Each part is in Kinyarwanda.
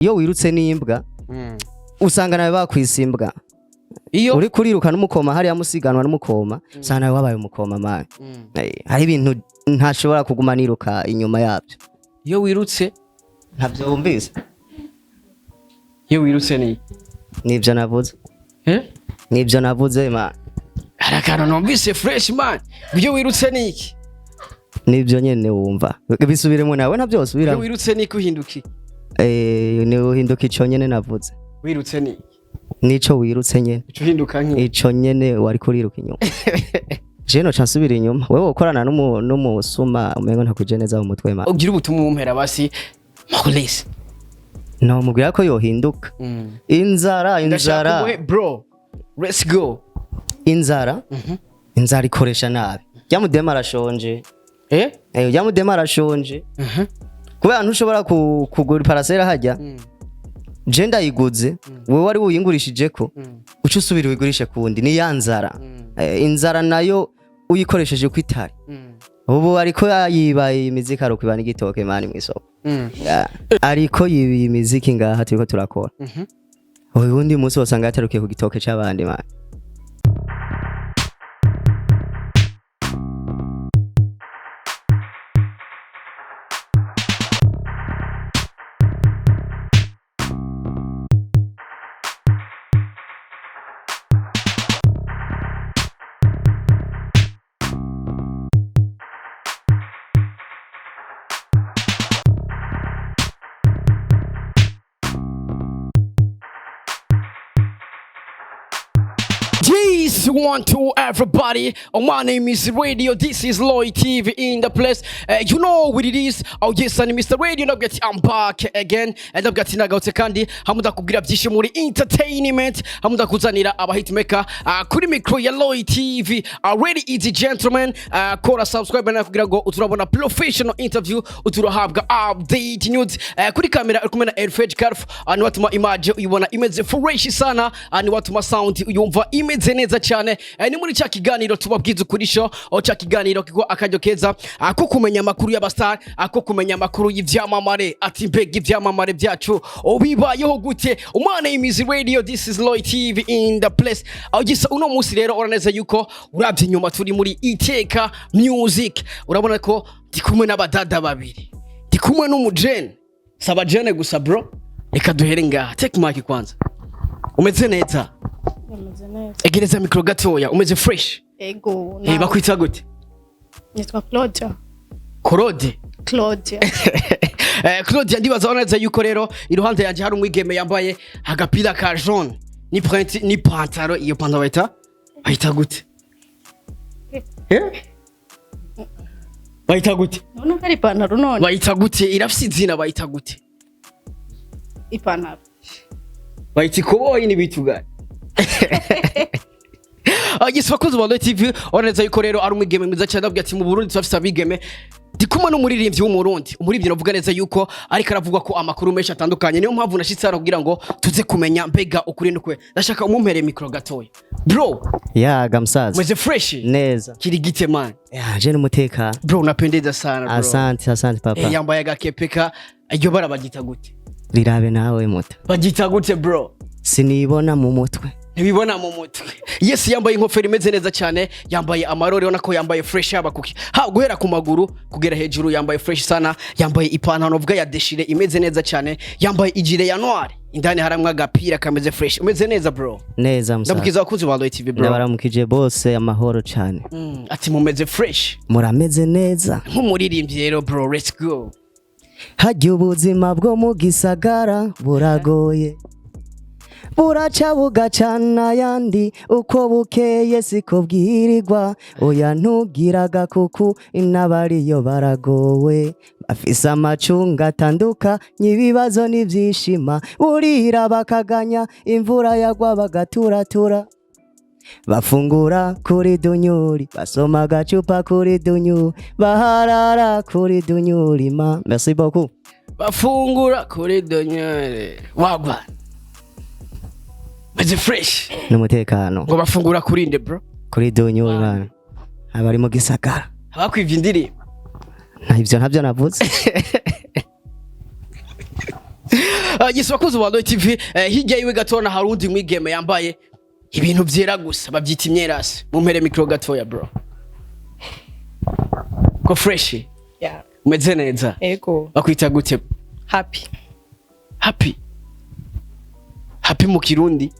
iyo wirutse n'imbwa usanga nawe bakwisimbwa iyo uri kuriruka n'umukoma hari yamusiganwa n'umukoma usanga nawe wabaye umukoma man hari ibintu ntashobora kuguma niruka inyuma yabyo iyo wirutse ntavyo wumvise iyo wirutse nivyo navuze nivyo navuze man harakano numvise fresh man iyo wirutse niki nivyo nyene wumva bisubiremo nawe ntavyo subira iyo wirutse niki uhinduki ni uhinduka ico nyene navuze wirutse niki nico wirutse nyene ico hinduka nki ico nyene wari kuriruka inyuma jeno cansubira inyuma wewe ukorana n'umusuma umengo ntakuje neza mu mutwe man ugira ubutumwa umpera basi Maurice no mubwira ko yohinduka inzara bro let's go inzara ikoresha nabi yamudema arashonje yamudema arashonje kubera ntushobora kugura parasera hajya je ndayiguze wewe wari uyingurishije ko uca usubira uyigurishe kundi ni yanzara inzara nayo uyikoresheje kwitari ubu ariko yiba imiziki arokubana igitoke mani mwisoko ariko yibi imiziki ngaha turiko turakora ubundi munsi wasanga yatarukiye ku gitoke c'abandi mani Peace one to everybody. My name is Radio. This is Lloyd TV in the place. You know what it is. Oh yes, and Mr. Radio. I'm back again. And I'm getting nagarutse kandi hamuda kubwira byinshi muri entertainment. Hamuda kuzanira aba hitmaker kuri micro ya Lloyd TV. Already easy gentlemen. Kora subscribe na kugira ngo uturabona professional interview, uturahabwa update news. Kuri kamera ukumena Airfage Carf. Ani watuma image uyibona imeze fresh sana. Ani watuma sound uyumva imeze neza cyane. Ni muri cya kiganiro tubabwiza ukuri show o cya kiganiro kiko akajyo keza ako kumenya makuru y'abastar, ako kumenya makuru y'ivyamamare, ati mbega ivyamamare byacu obibayeho gute. Umwana y'imizi Radio. This is Lloyd TV in the place. Gisa uno musi rero uraneza yuko urabye nyuma turi muri Iteka Music. Urabona ko ndi kumwe n'abadada babiri, ndi kumwe n'umujene saba jene gusa bro. Reka duhere ngaha. Take mic kwanza. Umeze neza? Egereza mikro gatoya. Umeze fresh? Ego. Bakwita gute? Nitwa Claudia. Claudia ndibaza neza yuko rero iruhande yanje hari umwigeme yambaye agapira ka jaune ni pantaro. Iyo pantaro bayita gute? Bayita gute? None kari pantaro none. Bayita gute? Irafise izina bayita gute? Ipantaro. Bayita ikoboyi ni bitugana. Agisa bakoze ba TV oraneza yuko rero ari umwigeme mwiza cyane abwira ati mu Burundi twafise abigeme ndikumwe n'umuririmbyi w'umurundi. Umuririmbyi navuga neza yuko ariko aravuga ko amakuru menshi atandukanye, niyo mpamvu nashitse hano kugira ngo tuze kumenya mbega ukuri n'ukwe. Ndashaka umumpere mikro gatoya bro. Gamsaza mweze fresh neza kirigite man. Je n'umutekano bro, unapendeza sana bro. Asante papa. Yambaye agakepeka iryo bara bagita gute? Rirabe nawe muta bagita gute bro? Sinibona mu mutwe. Ntibibona mu mutwe. Yes, yambaye inkofero imeze neza cyane, yambaye amarore ubona ko yambaye fresh yabakuki. Guhera ku maguru kugera hejuru yambaye fresh sana, yambaye ipantaro vuga ya deshire imeze neza cyane, yambaye ijire ya noir. Indani haramwa agapira kameze fresh. Umeze neza bro? Neza msa. Ndabukiza abakunzi ba Lloyd TV bro. Ndabaramukije bose amahoro cyane. Ati mumeze fresh. Murameze neza. Nk'umuririmbyi rero bro, let's go. Hajya ubuzima bwo mu gisagara buragoye, buraca bugacana yandi uko bukeye siko bwirirwa. Oya ntugiraga kuku inabariyo baragowe, bafise amacunga atanduka nyibibazo n'ivyishima, burira bakaganya imvura yagwa bagaturatura. Bafungura kuri dunyuri, basoma gacupa kuri dunyuri, baharara kuri dunyuri ma. Merci beaucoup. Bafungura kuri dunyuri wagwa meze fresh n'umutekano. Ngo bafungura kuri nde bro? Kuri dunyuri bana abari mu gisagara. Abakwivye indirimbo ntavyo navuze. Yes bakuzi wa Loy TV hirya yiwe gatona hari undi mwigeme yambaye ibintu vyera gusa bavyita imyerasi mumpere micro gatoya bro ko fresh Yeah. umeze neza Ego. bakwita gute Happy. happy mu kirundi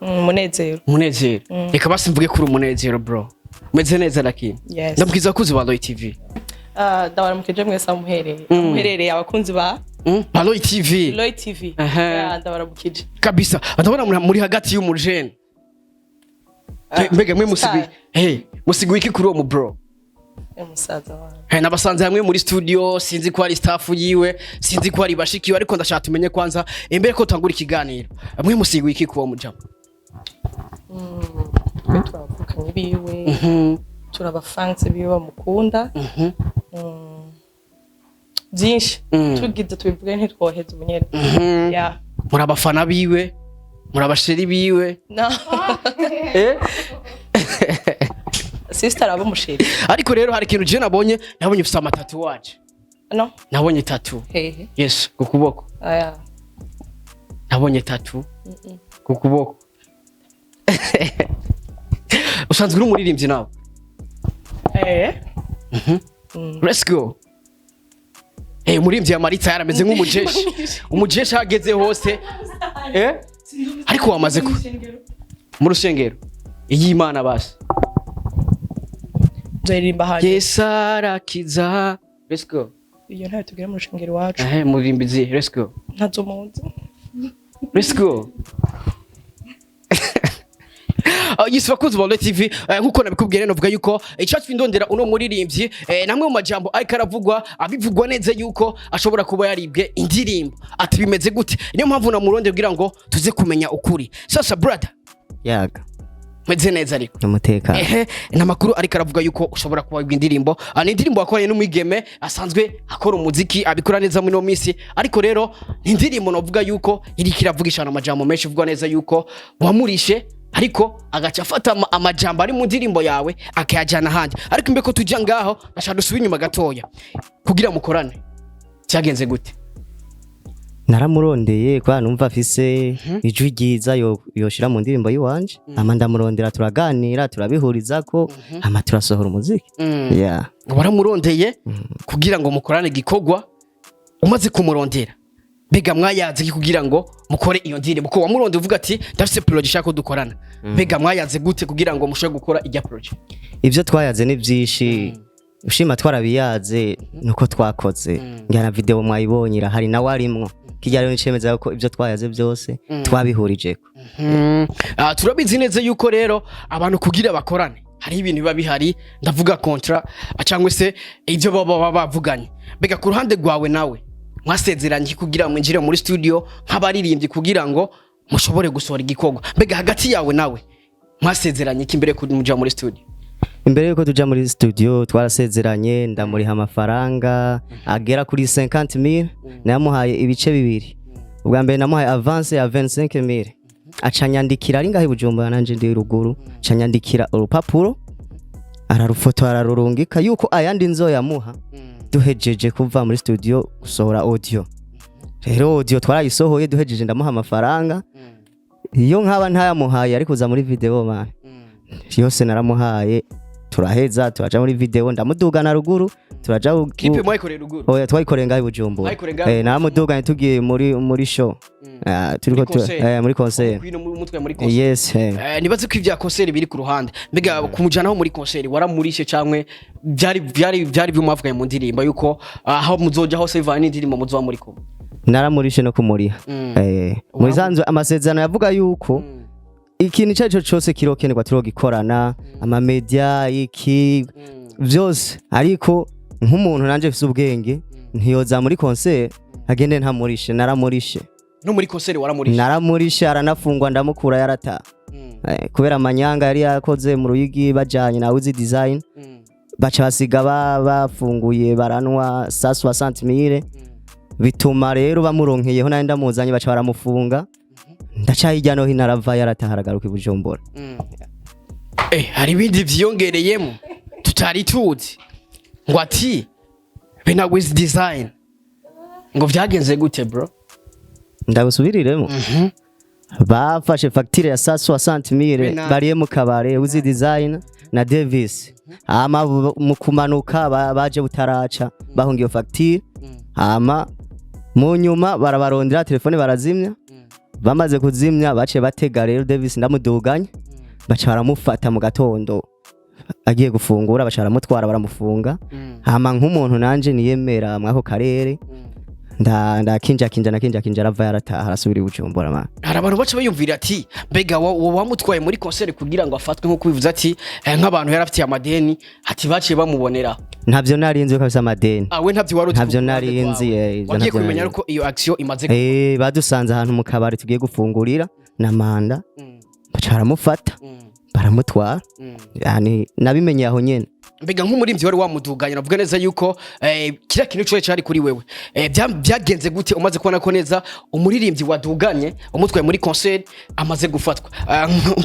Munezero. munezero reka basi mvuge kuri umunezero bro umeze neza lakini Yes. ndabwiza kuzi wa Loy TV Ndabaramukije mwese muherereye abakunzi ba ba Loy TV Loy TV. Aha. Yeah, ndabaramukije. kabisa ndabona muri hagati y'umujene mbega mwe musigwi musigwi iki kuri uwo mu bro Umusaza wanjye. nabasanze hamwe muri studio sinzi ko ari staff yiwe sinzi ko ari bashikiwe ariko ndashaka tumenye kwanza imbere ko tangura ikiganiro mwe musigwi iki kuwo mujama Twe turavukanye biwe. Turaba fans biwe bamukunda. Byinshi. Tugize tubivuge ntitwoheze ubunyere. Yeah. muri abafana biwe muri abasheri biwe No. Sister aba musheri. ariko rero hari ikintu je nabonye ufite amatatuwaje No. nabonye tattoo Hehe. yes ku kuboko Aya. nabonye tattoo ku kuboko usanzwe uri umuririmbyi nawe let's go umuririmbyi ya Marita yarameze nk'umujeshi umujeshi hageze hose ariko wamaze ku mu rusengero y'Imana basi Nzaririmba hanje. Yesarakiza let's go Iyo ntayo tugira mu rushengero wacu. murimbizi let's go Ntazo muzi. let's go Yes bakuzi ba Loy TV nkuko nabikubwiye rero novuga yuko icyacu indondera uno muririmbyi namwe mu majambo ariko aravugwa abivugwa neza yuko ashobora kuba yaribwe indirimbo ati bimeze gute niyo mpamvu na muronde kugira ngo tuze kumenya ukuri sasa brother yaga meze neza ariko umutekano namakuru ariko aravuga yuko ushobora kuba wibwa indirimbo ni indirimbo wakoranye n'umwigeme asanzwe akora umuziki abikora neza muri no misi ariko rero ni indirimbo novuga yuko iri kiravugishana amajambo menshi uvugwa neza yuko wamurishe ariko agaca afata amajambo ari mu ndirimbo yawe akayajana hanje ariko imbeko tujya ngaho ashaka dusubira inyuma gatoya kugira mukorane cyagenze gute naramurondeye kwa numva afise ijwi ryiza yoshira mu ndirimbo yiwanje ama ndamurondera turaganira turabihurizako ama turasohora umuziki yeah waramurondeye kugira ngo mukorane gikogwa umaze kumurondera bega mwayaze kugira ngo mukore iyo ndirimbo ko wamurondeye uvuga ati ndafise project shaka dukorana bega mwayaze gute kugira ngo mushe gukora ijya project ivyo twayaze ni vyishi ushima twarabiyaze nuko twakoze ngana video mwayibonye irahari nawe arimwo kijya rero nicemeza yuko ivyo twayaze byose twabihurijeko turabizi neza yuko rero abantu kugira bakorane hari ibintu biba bihari ndavuga contrat cyangwa se ivyo baba bavuganye bega ku ruhande rwawe nawe mwasezeranye kugira mwinjire muri studio nk'abaririmbyi kugira ngo mushobore gusohora igikogwa bega hagati yawe nawe mwasezeranye kimbere kumuja muri studio imbere yuko tuja muri studio twarasezeranye ndamuriha amafaranga agera kuri 50000 namuhaye ibice bibiri ubwa mbere namuhaye avance ya 25000 acanyandikira ari ngahe Bujumbura nanje ndi ruguru acanyandikira urupapuro ararufoto ararurungika yuko ayandi nzoyamuha duhejeje kuva muri studio gusohora audio rero audio twarayisohoye duhejeje ndamuha amafaranga iyo nkaba ntayamuhaye ariko uza muri video man yose naramuhaye turaheza turaja muri video ndamudugana ruguru turaja kipe mwayikorera ruguru oya twayikoreye ngahe Bujumbura naramudugana tugiye muri show turiko muri concert yes nibaze ko ivya concert biri ku ruhande mbega kumujana ho muri concert waramurishe cyangwe byari byumavuganye mu ndirimbo yuko aho muzoja hose bivana n'indirimbo muzoba muri ko naramurishe no kumuriha muri zanzwe amasezerano yavuga yuko ikintu cyaco cyose kirokenerwa turogikorana ama media iki byose ariko nk'umuntu nanje ufite ubwenge ntiyoza muri concert agende ntamurishe naramurishe no muri concert waramurishe naramurishe aranafungwa ndamukura yarata kubera amanyanga yari yakoze mu ruyigi bajanye na uzi design baca basiga bafunguye baranwa 160,000 bituma rero bamuronkeyeho nandi ndamuzanye baca baramufunga ndacayijya no hinarava yarataharaga i Bujumbura hari ibindi vyongereyemo tutari tuzi ngo ati bena with design ngo vyagenze gute bro ndagusubiriremo bafashe facture ya 160,000 bariye mu kabare uzi design na Davis ama mu kumanuka baje butaraca bahunga iyo facture ama mu nyuma barabarondera telefone barazimya bamaze kuzimya bace batega rero Davis ndamuduganya baca baramufata mu gatondo agiye gufungura baca baramutwara baramufunga ama nk'umuntu nanje niyemera mwako karere ndakinja arava yarataha arasubira Bujumbura man. Hari abantu baca bayumvira ati mbega wamutwaye muri concert kugira ngo afatwe nko kubivuza ati nk'abantu yarafitiye amadeni ati baciye bamubonera. Ntavyo narinzi ko afise amadeni. We ntavyo waruzi. Ntavyo narinzi wagiye kumenya ko iyo action imaze badusanze ahantu mu kabari tugiye gufungurira na manda baca baramufata baramutwara yani nabimenye aho nyene. Mbega nk'umurimvyi wari wamuduganya navuga neza yuko kira kintu cyo cyari kuri wewe byagenze gute umaze kubona ko neza umuririmbyi waduganye umutwaye muri concert amaze gufatwa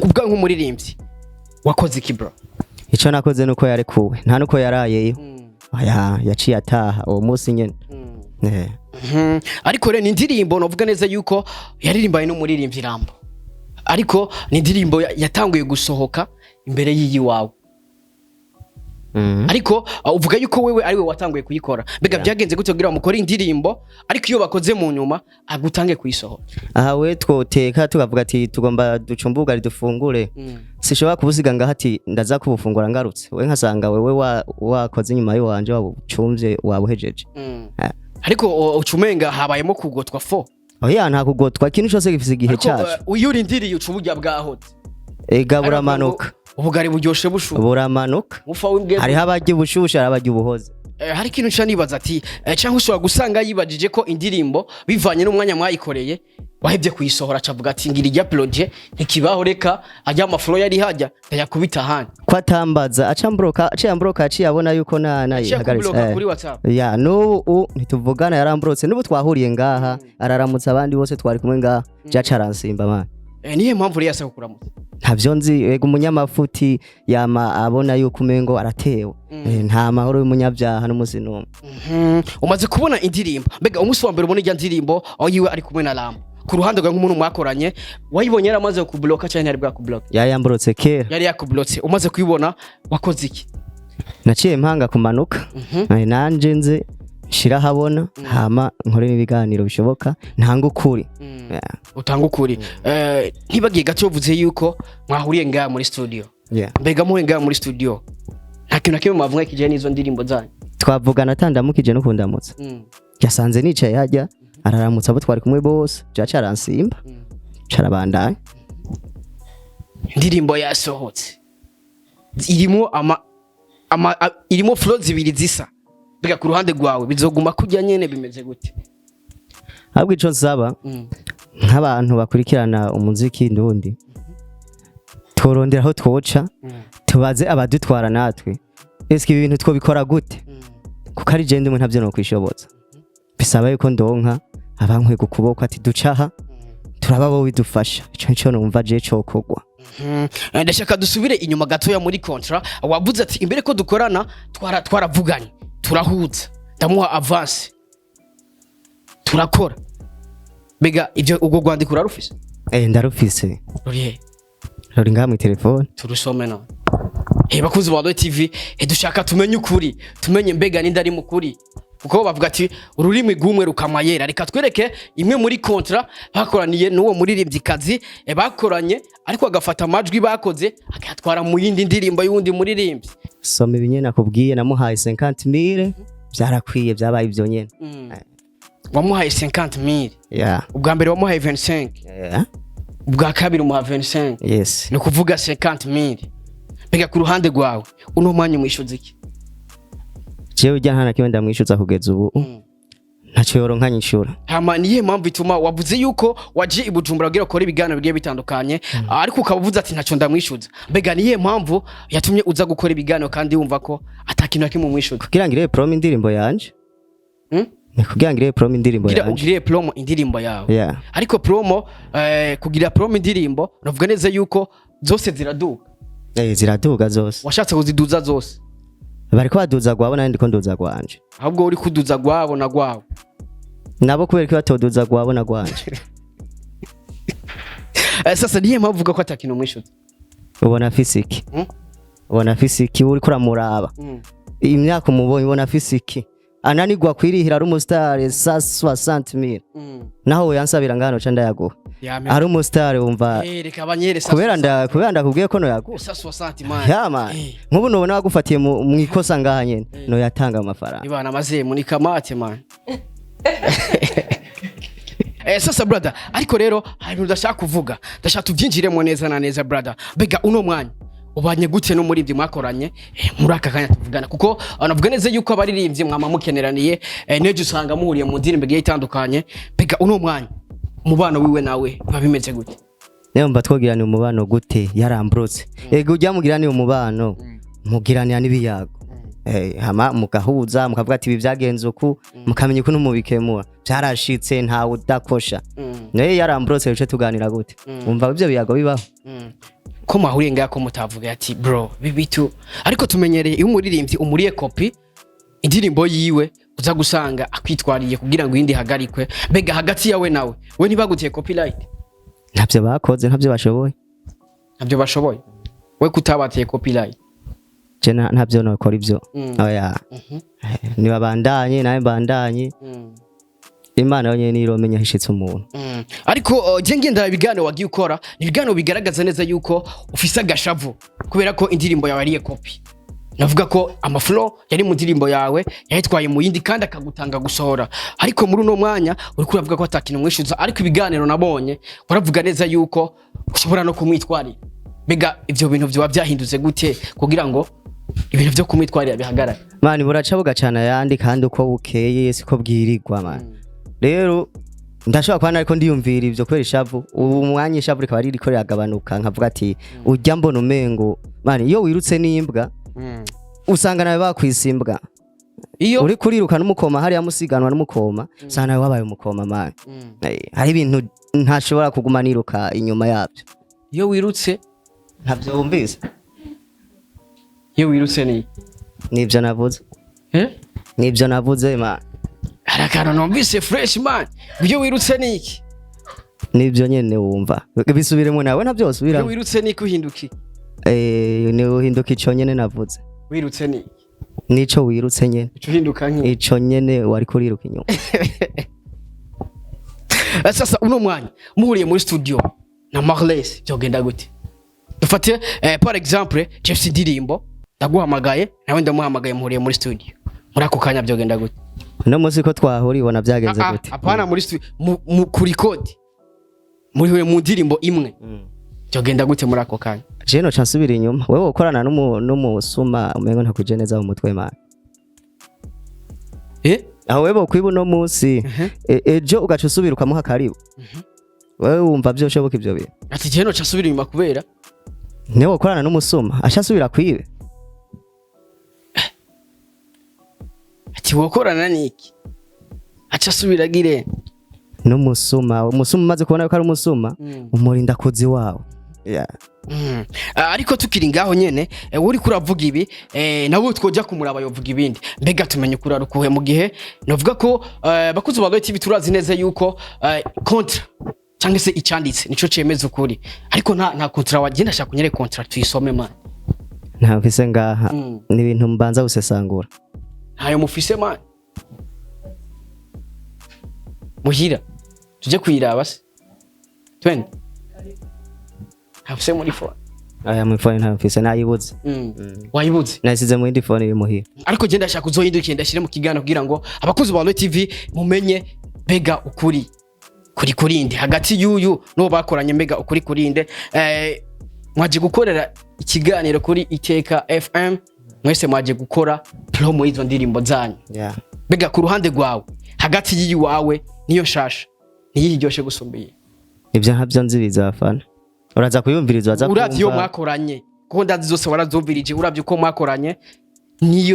kubwa nk'umuririmbyi wakoze iki bro? Ico nakoze nuko yarekuwe nta nuko yarayeyo yaciye ataha uwo munsi nyene. Ariko rero indirimbo navuga neza yuko yaririmbaye n'umuririmbyi Rambo ariko ni indirimbo yatanguye gusohoka imbere yiyi wawe. Ariko uvuga yuko wewe ari we watanguye kuyikora mbega byagenze gute kugira mukore indirimbo ariko iyo bakoze mu nyuma agutange kuyisohora? Aha we twoteka tukavuga ati tugomba ducumbuga ridufungure sishobora kubusiga ngaho ati ndaza kubufungura ngarutse we nkasanga wewe wakoze inyuma yo wanje wabucumvye wabuhejeje. Ariko ucumenga habayemo kugotwa fo oya nta kugotwa kintu cyose gifise igihe cyacu uyurindiriye ucuburya bwahoze buramanuka ubugari buryoshe bushu buramanuka hari habajye bushusha harabajye ubuhoze. Hari kintu nca nibaza ati cyangwa ushobora gusanga yibajije ko indirimbo bivanye n'umwanya mwayikoreye wahebye kuyisohora acavuga ati ngira ijya project ntikibaho reka ajya amaflow yari hajya yakubita handi ko atambaza acambroka aciye abona yuko yihagaritse kuri WhatsApp ya no ntituvugana yarambrotse nubu twahuriye ngaha araramutsa abandi bose twari kumwe ngaha jaca aransimba man. Niye mpamvu rero yasa kukuramutsa ntavyo nzi ego umunyamafuti yama abona yuko umengo aratewe nta mahoro y'umunyabyaha n'umuzinumwe. Umaze kubona indirimbo mbega umunsi wa mbere ubona ijya ndirimbo aho yiwe ari kumwe na Rambo ku ruhande rwa nk'umuntu mwakoranye wayibonye yaramaze kubloka cyane ari bwa kubloka yayambrotse kera yari yakublotse umaze kuyibona wakoze iki? Naciye mpanga kumanuka nanje nze shira habona hama nkore ibiganiro bishoboka ntanga ukuri utanga ukuri. Ntibagiye gato uvuze yuko mwahuriye ngaha muri studio mbega muhe ngaha muri studio nta kintu nakimwe mwavuga kijanye n'izo ndirimbo zanyu? Twavugana atandamukije no kundamutsa yasanze nicaye hajya araramutsa abo twari kumwe bose jaca aransimba carabandanya. Indirimbo yasohotse irimo flow zibiri zisa mbega ku ruhande rwawe bizoguma kujya nyene bimeze gute? Ahubwo ico nsaba nk'abantu bakurikirana umuziki ndundi torondera aho twoca tubaze abadutwara natwe eske ibintu twobikora gute kuko ari je ndimwe ntavyo no kwishoboza bisaba yuko ndonka abankwe gukuboko ati ducaha turababo widufasha ico numva je cokogwa. Ndashaka dusubire inyuma gatoya muri contrat wavuze ati imbere ko dukorana twaravuganye turahuza ndamuha avance turakora mbega ivyo ubwo rwandiko urarufise? Ndarufise ruri ngaha mu telefone turusome no bakuzi ba TV dushaka tumenye ukuri tumenye mbega ni ndari mukuri kuko bavuga ati ururimi rw'umwe rukamayera reka twereke imwe muri contrat bakoraniye n'uwo muririmbyikazi bakoranye ariko agafata amajwi bakoze akatwara mu yindi ndirimbo y'undi muririmbyi. Soma ibinye nakubwiye namuhaye 50,000 byarakwiye byabaye ibyo nyene. Wamuhaye 50,000 ubwa mbere wamuhaye 25 ubwa kabiri umuha 25 yes ni kuvuga 50,000 mbega ku ruhande rwawe uno mwanya mwishuza iki? Jewe ujya ntana kiwe ndamwishuza kugeza ubu ntacyo yoronka nyishura. Hama niye mpamvu ituma wavuze yuko waje ibujumbura ugira ukora ibiganiro bigiye bitandukanye ariko ukavuza ati ntacyo ndamwishuza mbega niye mpamvu yatumye uza gukora ibiganiro kandi wumva ko atakintu kimwe mwishuza? Kugira ngire promo indirimbo yanje ni kugira ngire promo indirimbo yanje ugire promo indirimbo yawe ariko promo kugira promo indirimbo navuga neza yuko zose ziraduga ziraduga zose washatse kuziduza zose bariko baduza gwabo nandi ko nduza gwanje ahubwo uri kuduza gwabo na gwawe nabo kubera ko batoduza gwabo na gwanje Sasa niye mpavuga ko atakintu mwishuti. ubona fisiki ubona fisiki uri kuramuraba imyaka umubonye ubona fisiki ananigwa kwirihira ari umustar sa 600,000 naho yansabira ngano ca ndayaguha ari umustar wumva reka banyere kubera ndakubwiye ko no yaguha sa 60 man yama nkubu nubona wagufatiye mu ikosa ngaha nyene no yatanga amafaranga ibana maze muri kamate man. Sasa brother ariko rero hari ndashaka kuvuga ndashaka tubyinjiremo neza na neza brother bega uno mwanya ubanye gute no muri byo mwakoranye muri aka kanya tuvugana kuko anavuga neza yuko abaririmbyi mwama mukeneraniye neje usanga muhuriye mu ndirimbo giye itandukanye bega uno mwanya umubano wiwe nawe babimeze gute Leo mba twogirana umubano gute yarambrotse ego ujya mugirana umubano mugirana nibiyago hama mugahuza mukavuga ati ibi byagenze uku mukamenya uko numubikemura byarashitse nta udakosha naye yarambrotse bice tuganira gute umva ibyo biyago bibaho ko mahuriye ngako mutavuga ati bro bibitu ariko tumenyereye iyo umuririmbyi umuriye copy indirimbo yiwe uza gusanga akwitwariye kugira ngo indi hagarikwe bega hagati yawe nawe we ntibagutiye copyright ntabyo bakoze ntabyo bashoboye we kutabateye copyright jena ntabyo nakora ibyo oya ni babandanye nawe bandanye Imana yonyene niromenya hishitse umuntu ariko je ngenda ibiganiro wagiye ukora ni ibiganiro bigaragaza neza yuko ufise agashavu kubera ko indirimbo yawe ariye copy navuga ko amaflow yari mu ndirimbo yawe yahitwaye mu yindi kandi akagutanga gusohora ariko muri uno mwanya uri kuravuga ko atakintu mwishuza ariko ibiganiro nabonye waravuga neza yuko ushobora no kumwitwarira bega ivyo bintu byo byahindutse gute kugira ngo ibintu byo kumwitwarira bihagarare mani buraca bugacana yandi kandi uko bukeye siko bwirirwa mani rero ndashobora kwana ariko ndiyumvira ivyo kwera ishavu umwanya ishavu rikaba ririko riragabanuka nkavuga ati ujya mbona umengo mani iyo wirutse n'imbwa usanga nawe bakwisimbwa iyo uri kuriruka n'umukoma hari yamusiganwa n'umukoma sana nawe wabaye umukoma mani hari ibintu ntashobora kuguma niruka inyuma yabyo iyo wirutse ntabyo wumvise iyo wirutse nibyo navuze nibyo navuze mani harakana numvise fresh man iyo wirutse niki nibyo nyene wumva bisubiremo nawe ntabyo usubira iyo wirutse niki uhinduki ni uhinduka ico nyene navuze wirutse niki nico wirutse nyene ico uhinduka nki ico nyene wari kuriruka inyuma sasa uno mwanya muhuriye muri studio na Marles byogenda gute dufate par exemple Jeff Dirimbo ndaguhamagaye nawe ndamuhamagaye muhuriye muri studio muri ako kanya byogenda gute no muzi ko twahuri ibona byagenze gute apana muri kuri code muri mu ndirimbo imwe byogenda gute muri ako kanya je no chansubira inyuma wewe ukorana n'umusuma umengo ntakuje neza mu mutwe man aho wewe kwibu no musi ejo ugaca usubira ukamuha karibu wewe wumva byo shoboka ibyo bintu ati je no chansubira inyuma kubera newe ukorana n'umusuma ashasubira kwibe ati wokorana niki acha subira gire n'umusuma maze kubona ko ari umusuma umurinda kuzi wawe ariko tukiri ngaho nyene uri kuravuga ibi nawe twoja kumuraba yovuga ibindi mbega tumenye kurarukuhe mu gihe novuga ko bakuze ba TV turazi neza yuko kontra cyangwa se icanditse nico cemeza ukuri ariko nta kontra wagenda shaka kunyere kontra tuyisome man nta mfise ngaha ni ibintu mbanza gusesangura ntayo mufise man muhira tuje kuyiraba se twende hafise muri phone aya muri phone nta mfise nayibuze wayibuze nasize mu indi phone iri muhira ariko genda shaka uzohindukiye ndashire mu kigano kugira ngo abakuzi ba TV mumenye bega ukuri kuri kurinde hagati yuyu no bakoranye mbega ukuri kurinde mwaje gukorera ikiganiro kuri Iteka FM mwese mwaje gukora promo izo ndirimbo zanyu bega ku ruhande rwawe hagati yiyi wawe niyo shasha niyiryoshe gusumbiye ibyo ntabyo nzibiza afana uraza kuyumviriza waza kumva uravyo mwakoranye kuko ndazi zose warazumvirije uravye uko mwakoranye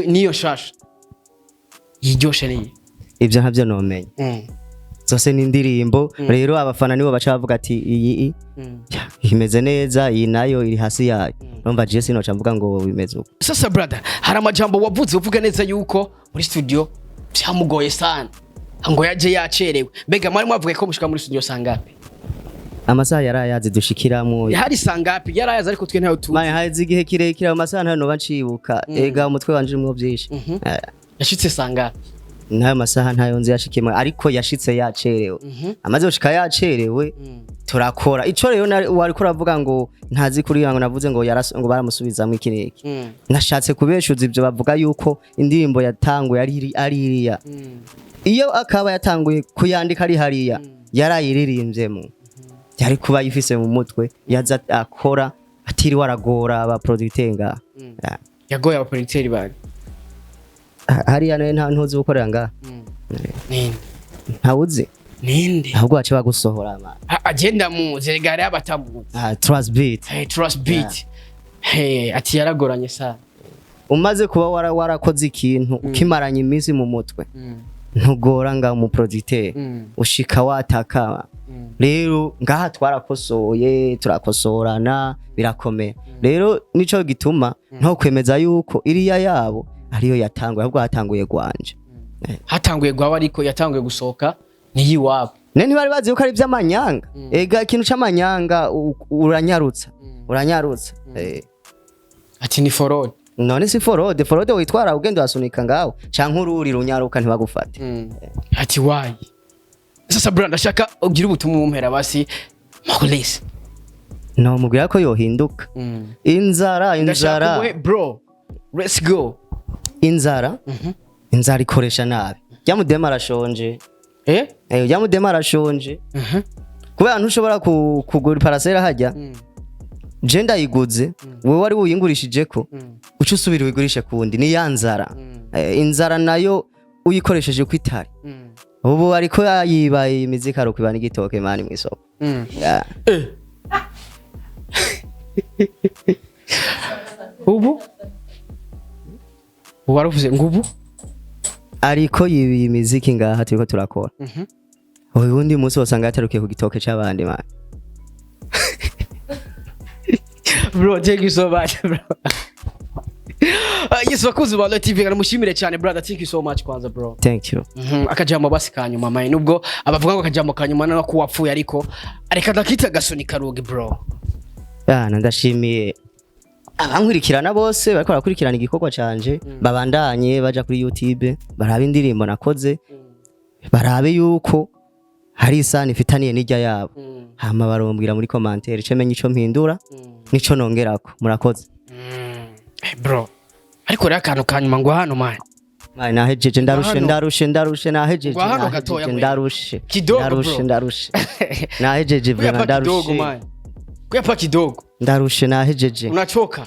niyo shasha yiryoshe niyi ibyo ntabyo nomenye zose ni indirimbo rero abafana nibo baca bavuga ati iyi imeze neza iyi nayo iri hasi yayo numva je sinoca mvuga ngo bimeze uko sasa brother hari amajambo wavuze uvuga neza yuko muri studio byamugoye sana ngo yaje yacerewe mbega mwari mwavuga ko mushika muri studio sangapi amasaha yarayazi dushikiramo yari sangapi yarayazi ariko twe ntayo tuzi maye hazi igihe kirekire amasaha ntano bancibuka ega umutwe wanje urimo byinshi yashitse sangapi nayo masaha ntayo nzi yashikimwe ariko yashitse yacerewe amaze gushika yacerewe turakora ico rero wari kuravuga ngo ntazi kuri yango navuze ngo ngo baramusubizamo ikiniki nashatse kubeshuza ivyo bavuga yuko indirimbo yatanguye ari iriya iyo akaba yatanguye kuyandika ari hariya yarayiririmbyemo yari kuba yifise mu mutwe yaza akora atiri waragora aba producteur nga yagoye aba producteur bari hariya nta ntuzi gukorera nga ninde ntawuzi ninde ahubwo bace bagusohora ama agenda mu zerigare abatabu trust beat trust beat ati yaragoranye sa umaze kuba warakoze ikintu ukimaranye iminsi mu mutwe ntugora nga mu producteur ushika wataka rero ngaha twarakosoye turakosorana birakomeye rero nico gituma nto kwemeza yuko iriya yabo ariyo yatanguye ahubwo hatanguye gwanje hatanguye gwawe ariko yatanguye gusoka ni yiwabo nene bari bazi yuko ari by'amanyanga ega ikintu c'amanyanga uranyarutsa ati ni forode none si forode witwara ugende wasunika ngaho canke ururi runyaruka ntibagufate ati why sasa bro ndashaka ugira ubutumwa umpera basi Maurice no mubwira ko yohinduka inzara bro let's go inzara ikoresha nabi yamudema arashonje yamudema arashonje kubera ntushobora kugura parasera hajya je ndayiguze wewe wari uyingurishije ko ucu usubira uyigurisha kundi ni yanzara inzara nayo uyikoresheje kwitari ubu ariko yiba imiziki arukiba n'igitoke mani mu isoko ubu waravuze ngubu ariko yiba imiziki ngaha turiko turakora ubundi munsi wasanga yatarukiye ku gitoke c'abandi mani bro thank you so much bro yes bakuzi ba Loy TV ngaramushimire cyane brother thank you so much kwanza bro thank you akajambo basi kanyuma mayi nubwo abavuga ngo akajambo kanyuma no kuwapfuye ariko areka ndakita gasoni karuge bro ndashimiye abankurikirana bose bariko barakurikirana igikorwa canje babandanye baja kuri YouTube barabe indirimbo nakoze barabe yuko hari isani ifitaniye n'ijya yabo hama barombwira muri commentaire cemenye ico mpindura nico nongerako murakoze bro ariko rero akantu kanyuma ngo hano man nahejeje ndarushe nahejeje ndarushe nahejeje vena ndarushe kuyapa kidogo ndarushe nahejeje unachoka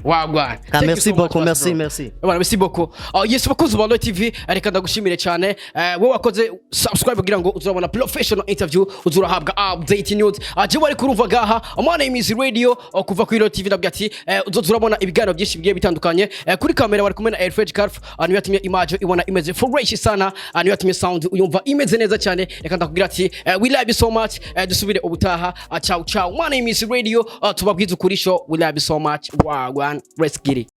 wagwana merci beaucoup merci bwana merci beaucoup yes bakuzi ba Loy TV areka ndagushimire cyane wowe wakoze subscribe kugira ngo uzabona professional interview uzurahabwa update news aje bari kurumva gaha amana imizi radio kuva kuri Loy TV ndabwati uzurabona ibiganiro byinshi bigiye bitandukanye kuri kamera bari kumena Airfresh Carf anu yatumye image ibona imeze fresh sana anu yatumye sound uyumva imeze neza cyane reka ndakubwira ati we love you so much dusubire ubutaha ciao ciao amana imizi radio tubabwiza ukuri show we love you so much wagwan let's get it